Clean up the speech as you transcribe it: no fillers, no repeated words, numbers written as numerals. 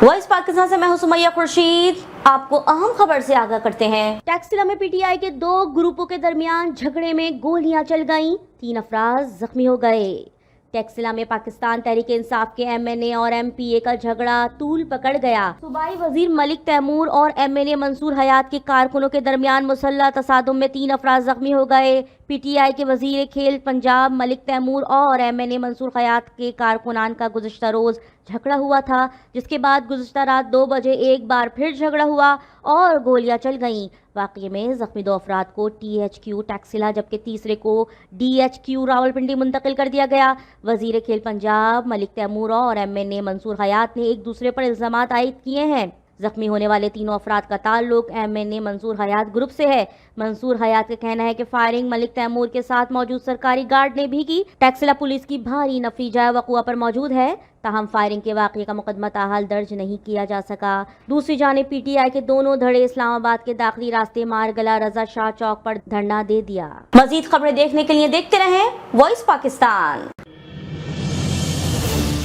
Voice Pakistan से मैं हूं सुमैया खुर्शीद। आपको अहम खबर से आगाह करते हैं। टैक्सिला में पीटीआई के दो ग्रुपों के दरमियान झगड़े में गोलियां चल गईं, 3 अफराद जख्मी हो गए। टैक्सिला में पाकिस्तान तहरीक इंसाफ के एमएनए और एमपीए का झगड़ा तूल पकड़ गया। सूबाई वजीर मलिक तैमूर और एमएनए मंसूर हयात के कारकुनों के दरमियान मुसल्लह तसादुम में 3 अफराद जख्मी हो गए। पीटीआई के वजीर खेल पंजाब मलिक तैमूर और एमएनए मंसूर हयात के कारकुनान का गुज़िश्ता रोज़ झगड़ा हुआ था, जिसके बाद गुज़िश्ता रात 2 बजे एक बार फिर झगड़ा हुआ और गोलियां चल गईं। वाक़ये में जख्मी 2 अफराद को टीएचक्यू टैक्सिला जबकि तीसरे को डीएचक्यू रावलपिंडी मुंतकिल कर दिया गया। वजीर खेल पंजाब मलिक तैमूर और एमएनए मंसूर हयात ने एक दूसरे पर इल्ज़ामात आयद किए हैं। जख्मी होने वाले तीनों अफराद का ताल्लुक एमएनए मंसूर हयात ग्रुप से है। मंसूर हयात का कहना है कि फायरिंग मलिक तैमूर के साथ मौजूद सरकारी गार्ड ने भी की। टैक्सिला पुलिस की भारी नफी जाए वक़ुआ पर मौजूद है, ताहम फायरिंग के वाक़ये का मुकदमा ताहाल दर्ज नहीं किया जा सका। दूसरी जानिब पीटीआई के दोनों धड़े इस्लामाबाद के दाखिली रास्ते मारगला रजा शाह चौक पर धरना दे दिया। मजीद खबरें देखने के लिए देखते रहें वॉइस पाकिस्तान।